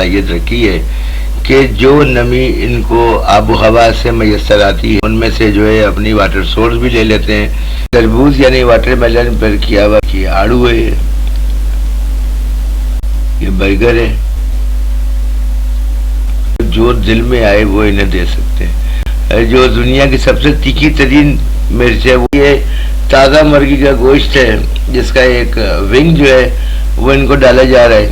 صلاحیت رکھی ہے کہ جو نمی ان کو آب و ہوا سے میسر آتی ہے ان میں سے جو ہے اپنی واٹر سورس بھی لے لیتے ہیں۔ تربوز یعنی واٹر میلن پر کیا ہوا کہ آڑو ہے، یہ برگر ہے، جو دل میں آئے وہ انہیں دے سکتے ہیں۔ جو دنیا کی سب سے تیکھی ترین مرچ ہے وہ یہ تازہ مرغی کا گوشت ہے، جس کا ایک ونگ جو ہے وہ ان کو ڈالا جا رہا ہے۔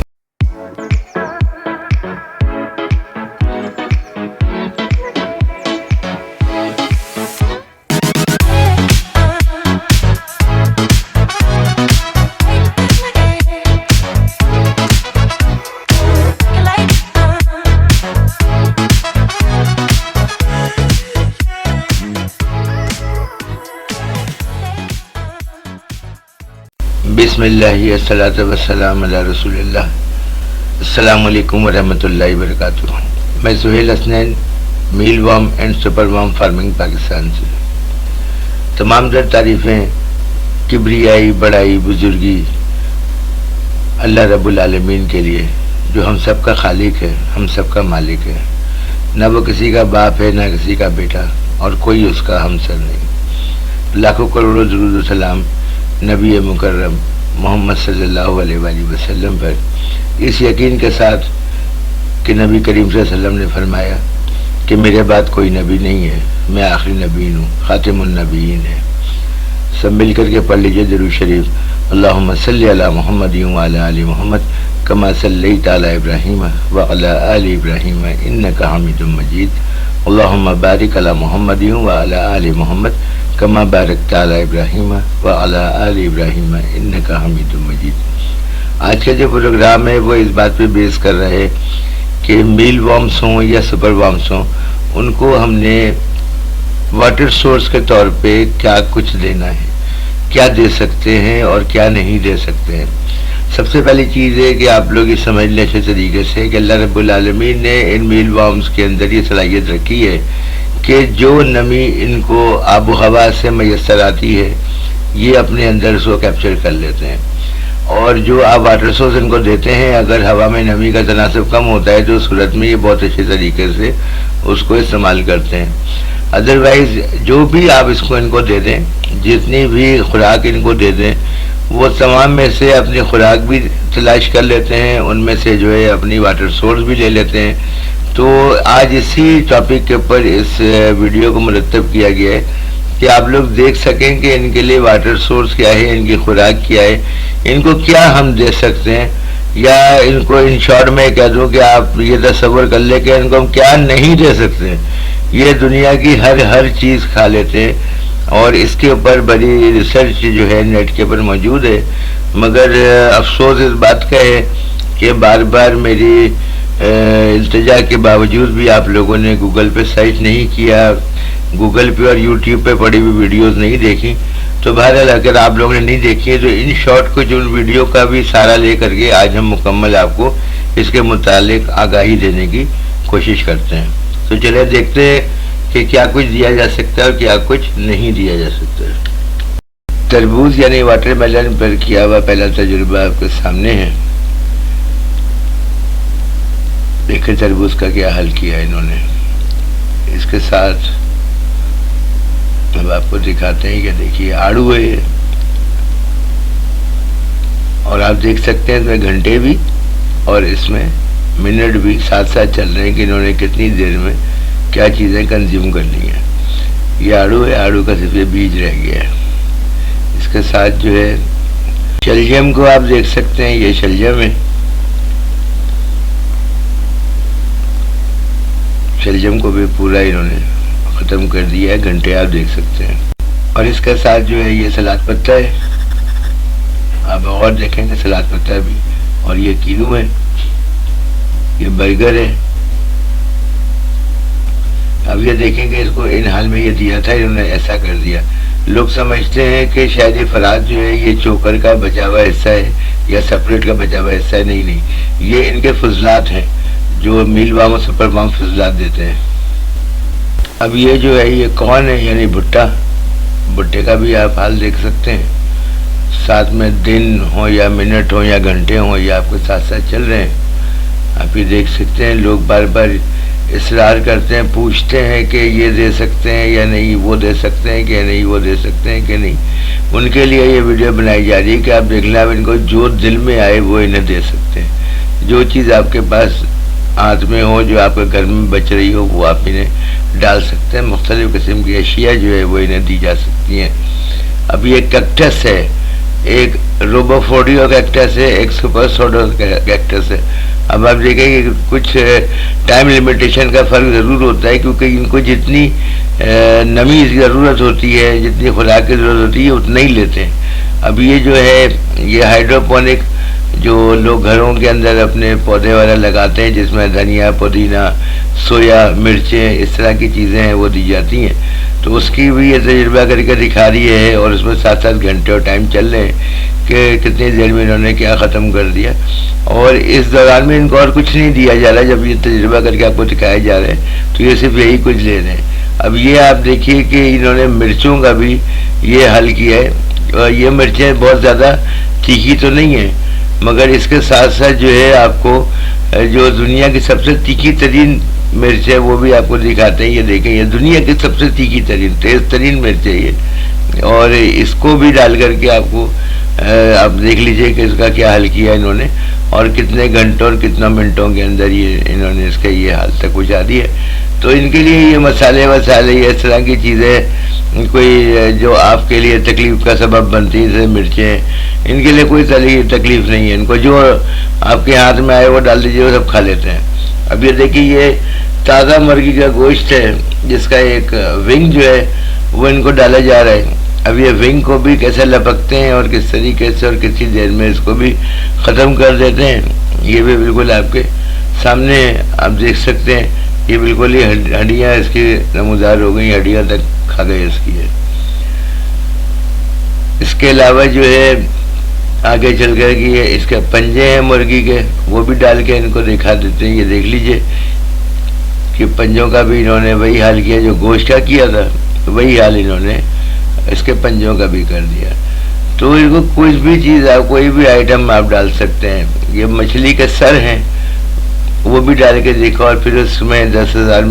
بسم اللہ الصلاۃ والسلام علی رسول اللہ۔ السلام علیکم ورحمۃ اللہ وبرکاتہ۔ میں Sohail Hasnain, mealworm and superworm farming Pakistan سے۔ تمام در تعریفیں کبریائی، بڑائی، بزرگی اللہ رب العالمین کے لیے، جو ہم سب کا خالق ہے، ہم سب کا مالک ہے۔ نہ وہ کسی کا باپ ہے، نہ کسی کا بیٹا، اور کوئی اس کا ہمسر نہیں۔ لاکھوں کروڑوں درود و سلام نبی مکرم محمد صلی اللہ علیہ وآلہ وسلم پر، اس یقین کے ساتھ کہ نبی کریم صلی اللہ علیہ وسلم نے فرمایا کہ میرے بعد کوئی نبی نہیں ہے، میں آخری نبی ہوں، خاتم النبیین ہے۔ سب مل کر کے پڑھ لیجئے درود شریف۔ اللہم صلی علی محمد وعلی آل محمد کما صلیت علی ابراہیم وعلی آل ابراہیم انک حمید مجید۔ اللہم بارک علی محمد وعلی آل محمد کما بارکت علی ابراہیم وعلی آل ابراہیم انک حمید مجید۔ آج کا جو پروگرام ہے وہ اس بات پہ بیس کر رہا ہے کہ میل وارمز ہوں یا سپر وارمز ہوں، ان کو ہم نے واٹر سورس کے طور پہ کیا کچھ دینا ہے، کیا دے سکتے ہیں اور کیا نہیں دے سکتے ہیں۔ سب سے پہلی چیز ہے کہ آپ لوگ یہ سمجھ لیں اچھے طریقے سے کہ اللہ رب العالمین نے ان میل وارمز کے اندر یہ صلاحیت رکھی ہے کہ جو نمی ان کو آب و ہوا سے میسر آتی ہے یہ اپنے اندر اس کو کیپچر کر لیتے ہیں، اور جو آپ واٹر سورس ان کو دیتے ہیں اگر ہوا میں نمی کا تناسب کم ہوتا ہے تو اس صورت میں یہ بہت اچھے طریقے سے اس کو استعمال کرتے ہیں۔ ادروائز جو بھی آپ اس کو ان کو دے دیں، جتنی بھی خوراک ان کو دے دیں، وہ تمام میں سے اپنی خوراک بھی تلاش کر لیتے ہیں، ان میں سے جو ہے اپنی واٹر سورس بھی لے لیتے ہیں۔ تو آج اسی ٹاپک کے اوپر اس ویڈیو کو مرتب کیا گیا ہے کہ آپ لوگ دیکھ سکیں کہ ان کے لیے واٹر سورس کیا ہے، ان کی خوراک کیا ہے، ان کو کیا ہم دے سکتے ہیں، یا ان کو ان شارٹ میں کہہ دوں کہ آپ یہ تصور کر لیں کہ ان کو ہم کیا نہیں دے سکتے ہیں۔ یہ دنیا کی ہر چیز کھا لیتے ہیں، اور اس کے اوپر بڑی ریسرچ جو ہے نیٹ کے اوپر موجود ہے، مگر افسوس اس بات کا ہے کہ بار بار میری التجا کے باوجود بھی آپ لوگوں نے گوگل پہ سرچ نہیں کیا، گوگل پہ اور یوٹیوب پہ پڑی ہوئی ویڈیوز نہیں دیکھی۔ تو بہرحال اگر آپ لوگوں نے نہیں دیکھی ہے تو ان شارٹ کو جو ویڈیو کا بھی سہارا لے کر کے آج ہم مکمل آپ کو اس کے متعلق آگاہی دینے کی کوشش کرتے ہیں۔ تو چلے دیکھتے ہیں کہ کیا کچھ دیا جا سکتا ہے اور کیا کچھ نہیں دیا جا سکتا ہے۔ تربوز یعنی واٹر میلن پر کیا ہوا پہلا تجربہ آپ کے سامنے ہے۔ دیکھیں تربوز کا کیا حل کیا انہوں نے۔ اس کے ساتھ اب آپ کو دکھاتے ہیں کہ دیکھیے آڑو ہے، اور آپ دیکھ سکتے ہیں اس میں گھنٹے بھی اور اس میں منٹ بھی ساتھ ساتھ چل رہے ہیں کہ انہوں نے کتنی دیر میں کیا چیزیں کنزیوم کر لی ہیں۔ یہ آڑو ہے، آڑو کا صرف یہ بیج رہ گیا ہے۔ اس کے ساتھ جو ہے شلجم کو آپ دیکھ سکتے ہیں، یہ شلجم ہے، شلجم کو بھی پورا انہوں نے ختم کر دیا ہے، گھنٹے آپ دیکھ سکتے ہیں۔ اور اس کے ساتھ جو ہے یہ سلاد پتہ ہے، آپ اور دیکھیں گے سلاد پتہ بھی، اور یہ کینو ہے، یہ برگر ہے۔ اب یہ دیکھیں کہ اس کو ان حال میں یہ دیا تھا، انہوں نے ایسا کر دیا۔ لوگ سمجھتے ہیں کہ شاید یہ فراد جو ہے یہ چوکر کا بچا ہوا حصہ ہے یا سپریٹ کا بچا ہوا حصہ ہے، نہیں، یہ ان کے فضلات ہیں جو میل وارم اور سپر وارم فضلات دیتے ہیں۔ اب یہ جو ہے یہ کون ہے، یعنی بھٹا، بھٹے کا بھی آپ حال دیکھ سکتے ہیں، ساتھ میں دن ہو یا منٹ ہو یا گھنٹے ہوں، یہ آپ کے ساتھ ساتھ چل رہے ہیں۔ آپ یہ دیکھ سکتے ہیں لوگ بار بار اصرار کرتے ہیں، پوچھتے ہیں کہ یہ دے سکتے ہیں یا نہیں، وہ دے سکتے ہیں کہ نہیں، وہ دے سکتے ہیں کہ نہیں۔ ان کے لیے یہ ویڈیو بنائی جا رہی ہے کہ آپ دیکھ لیں، آپ ان کو جو دل میں آئے وہ انہیں دے سکتے ہیں۔ جو چیز آپ کے پاس ہاتھ میں ہو، جو آپ کے گھر میں بچ رہی ہو، وہ آپ انہیں ڈال سکتے ہیں۔ مختلف قسم کی اشیاء جو ہے وہ انہیں دی جا سکتی ہیں۔ اب یہ کیکٹس ہے، ایک روبوفورڈیو کیکٹس ہے، ایک سپر سوڈو کیکٹس ہے۔ اب آپ دیکھیں کہ کچھ ٹائم لیمیٹیشن کا فرق ضرور ہوتا ہے، کیونکہ ان کو جتنی نمی کی ضرورت ہوتی ہے، جتنی خوراک کی ضرورت ہوتی ہے، اتنا ہی لیتے ہیں۔ اب یہ جو ہے یہ ہائیڈروپونک جو لوگ گھروں کے اندر اپنے پودے والا لگاتے ہیں، جس میں دھنیا، پودینہ، سویا، مرچیں، اس طرح کی چیزیں ہیں وہ دی جاتی ہیں، تو اس کی بھی یہ تجربہ کر کے دکھا رہی ہے، اور اس میں 7 گھنٹے اور ٹائم چل رہے ہیں کہ کتنی دیر میں انہوں نے کیا ختم کر دیا، اور اس دوران میں ان کو اور کچھ نہیں دیا جا رہا۔ جب یہ تجربہ کر کے آپ کو دکھائے جا رہے ہیں تو یہ صرف یہی کچھ لے رہے ہیں۔ اب یہ آپ دیکھیے کہ انہوں نے مرچوں کا بھی یہ حل کیا ہے، اور یہ مرچیں بہت زیادہ تیکھی تو نہیں ہیں، مگر اس کے ساتھ ساتھ جو ہے آپ کو جو دنیا کی سب سے تیکھی ترین مرچ ہے وہ بھی آپ کو دکھاتے ہیں۔ یہ دیکھیں، یہ دنیا کی سب سے تیکھی ترین، تیز ترین مرچ ہے یہ، اور اس کو بھی ڈال کر کے آپ کو آپ دیکھ لیجئے کہ اس کا کیا حل کیا انہوں نے، اور کتنے گھنٹوں اور کتنا منٹوں کے اندر یہ انہوں نے اس کے یہ حال تک پہنچا دی ہے۔ تو ان کے لیے یہ مسالے یہ اس طرح کی چیزیں کوئی جو آپ کے لیے تکلیف کا سبب بنتی ہیں، جیسے مرچیں، ان کے لیے کوئی تکلیف نہیں ہے۔ ان کو جو آپ کے ہاتھ میں آئے وہ ڈال دیجیے، وہ سب کھا لیتے ہیں۔ اب یہ دیکھیے، یہ تازہ مرغی کا گوشت ہے، جس کا ایک ونگ جو ہے وہ ان کو ڈالا جا رہا ہے۔ اب یہ ونگ کو بھی کیسے لپکتے ہیں اور کس طریقے سے اور کتنی دیر میں اس کو بھی ختم کر دیتے ہیں، یہ بھی بالکل آپ کے سامنے آپ دیکھ سکتے ہیں۔ یہ بالکل ہی ہڈیاں اس کی نمودار ہو گئی، ہڈیاں تک کھا گئے اس کی ہے۔ اس کے علاوہ جو ہے آگے چل کر کہ اس کے پنجے ہیں مرغی کے، وہ بھی ڈال کے ان کو دکھا دیتے ہیں۔ یہ دیکھ لیجئے کہ پنجوں کا بھی انہوں نے وہی حال کیا جو گوشت کا کیا تھا، وہی حال انہوں نے اس کے پنجوں کا بھی کر دیا۔ تو ان کو کچھ بھی چیز آپ، کوئی بھی آئٹم آپ ڈال سکتے ہیں۔ یہ مچھلی کے سر ہیں، وہ بھی ڈال کے دیکھا، اور پھر اس میں 10,000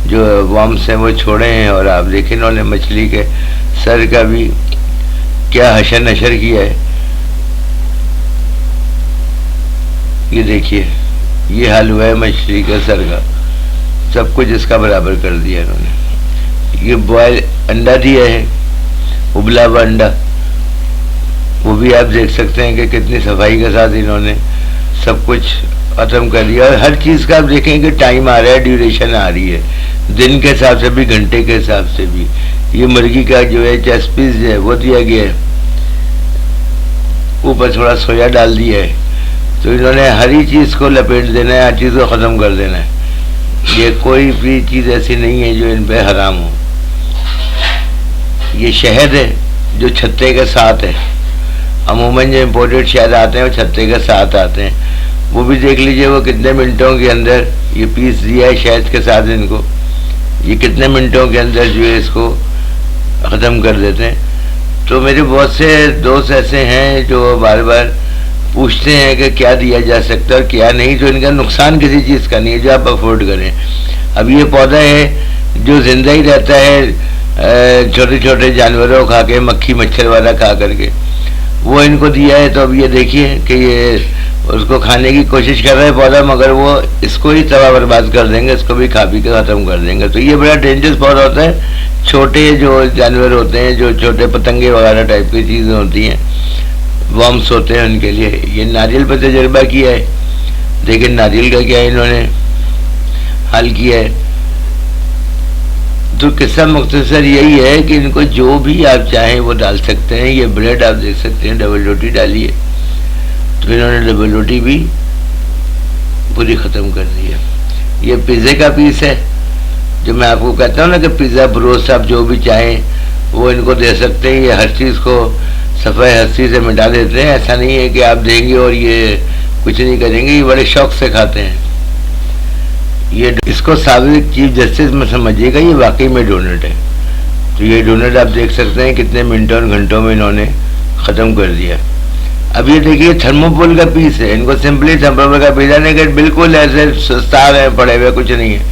جو وارمس ہیں وہ چھوڑے ہیں، اور آپ دیکھیں انہوں نے مچھلی کے سر کا بھی کیا حشر نشر کیا ہے۔ یہ دیکھیے، یہ حال ہوا ہے مچھلی کے سر کا، سب کچھ اس کا برابر کر دیا انہوں نے۔ یہ بوائل انڈا دیا ہے، ابلا ہوا انڈا، وہ بھی آپ دیکھ سکتے ہیں کہ کتنی صفائی کے ساتھ انہوں نے سب کچھ ختم کر دیا، اور ہر چیز کا آپ دیکھیں کہ ٹائم آ رہا ہے، ڈیوریشن آ رہی ہے، دن کے حساب سے بھی، گھنٹے کے حساب سے بھی۔ یہ مرغی کا جو ہے چیسٹ پیس ہے وہ دیا گیا ہے، اوپر تھوڑا سویا ڈال دیا ہے۔ تو انہوں نے ہر ہی چیز کو لپیٹ دینا ہے، ہر چیز کو ختم کر دینا ہے۔ یہ کوئی بھی چیز ایسی نہیں ہے جو ان پہ حرام ہو۔ یہ شہد ہے جو چھتے کے ساتھ ہے، عموماً جو امپورٹڈ شہد آتے ہیں وہ چھتے کے ساتھ آتے ہیں، وہ بھی دیکھ لیجئے وہ کتنے منٹوں کے اندر یہ پیس دیا ہے شہد کے ساتھ ان کو، یہ کتنے منٹوں کے اندر جو ہے اس کو ختم کر دیتے ہیں۔ تو میرے بہت سے دوست ایسے ہیں جو بار بار پوچھتے ہیں کہ کیا دیا جا سکتا ہے اور کیا نہیں، تو ان کا نقصان کسی چیز کا نہیں ہے جو آپ افورڈ کریں۔ اب یہ پودا ہے جو زندہ ہی رہتا ہے چھوٹے چھوٹے جانوروں کھا کے، مکھی مچھر والا کھا کر کے، وہ ان کو دیا ہے۔ تو اب یہ دیکھیے کہ یہ اس کو کھانے کی کوشش کر رہے ہیں پودا، مگر وہ اس کو ہی تباہ برباد کر دیں گے، اس کو بھی کھا پی کے ختم کر دیں گے۔ تو یہ بڑا ڈینجرس پودا ہوتا ہے۔ چھوٹے جو جانور ہوتے ہیں، جو چھوٹے پتنگے وغیرہ ٹائپ کی چیزیں ہوتی ہیں، وارمس ہوتے ہیں، ان کے لیے یہ ناریل پہ تجربہ کیا ہے۔ لیکن ناریل کا کیا انہوں نے حل کیا ہے۔ تو قصہ مختصر یہی ہے کہ ان کو جو بھی آپ چاہیں وہ ڈال سکتے ہیں۔ یہ بریڈ آپ دیکھ سکتے ہیں، ڈبل روٹی ڈالی ہے، تو انہوں نے ڈبل روٹی بھی پوری ختم کر دی ہے۔ یہ پیزے کا پیس ہے، جو میں آپ کو کہتا ہوں نا کہ پیزا بروس آپ جو بھی چاہیں وہ ان کو دے سکتے ہیں۔ یہ ہر چیز کو صفحہ ہستی سے مٹا دیتے ہیں، ایسا نہیں ہے کہ آپ دیں گے اور یہ کچھ نہیں کریں گے، یہ بڑے شوق سے کھاتے ہیں۔ یہ اس کو سابق چیف جسٹس میں سمجھیے گا، یہ واقعی میں ڈونٹ ہے۔ تو یہ ڈونٹ آپ دیکھ سکتے ہیں کتنے منٹوں اور گھنٹوں میں انہوں نے ختم کر دیا۔ اب یہ دیکھیے تھرموپول کا پیس ہے، ان کو سمپلی تھرموپول کا پیس ہے کہ بالکل ایسے سستا ہے، پڑے ہوئے کچھ نہیں ہے،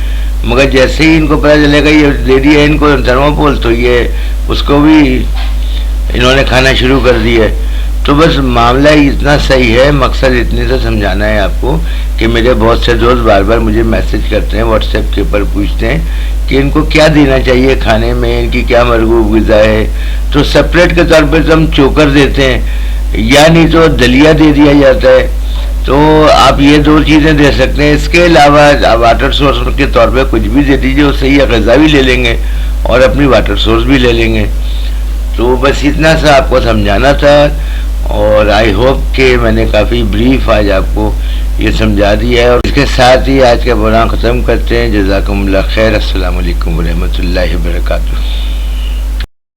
مگر جیسے ہی ان کو پتہ چلے گا یہ دے دیا ان کو تھرموپول تو یہ اس کو بھی انہوں نے کھانا شروع کر دیا ہے۔ تو بس معاملہ اتنا صحیح ہے، مقصد اتنے سے سمجھانا ہے آپ کو کہ میرے بہت سے دوست بار بار مجھے میسج کرتے ہیں، واٹس ایپ کے اوپر پوچھتے ہیں کہ ان کو کیا دینا چاہیے کھانے میں، ان کی کیا مرغوب غذا ہے۔ تو سپریٹ کے طور پہ تو ہم چوکر دیتے ہیں یا نہیں تو دلیا دے دیا جاتا ہے، تو آپ یہ دو چیزیں دے سکتے ہیں۔ اس کے علاوہ واٹر سورس کے طور پہ کچھ بھی دے دیجیے، اس سے یہ غذا بھی لے لیں گے اور اپنی واٹر سورس بھی لے لیں گے۔ تو بس اتنا سا آپ کو سمجھانا تھا، اور آئی ہوپ کہ میں نے کافی بریف آج آپ کو یہ سمجھا دیا ہے، اور اس کے ساتھ ہی آج کا پروگرام ختم کرتے ہیں۔ جزاکم اللہ خیر، السلام علیکم ورحمۃ اللہ وبرکاتہ۔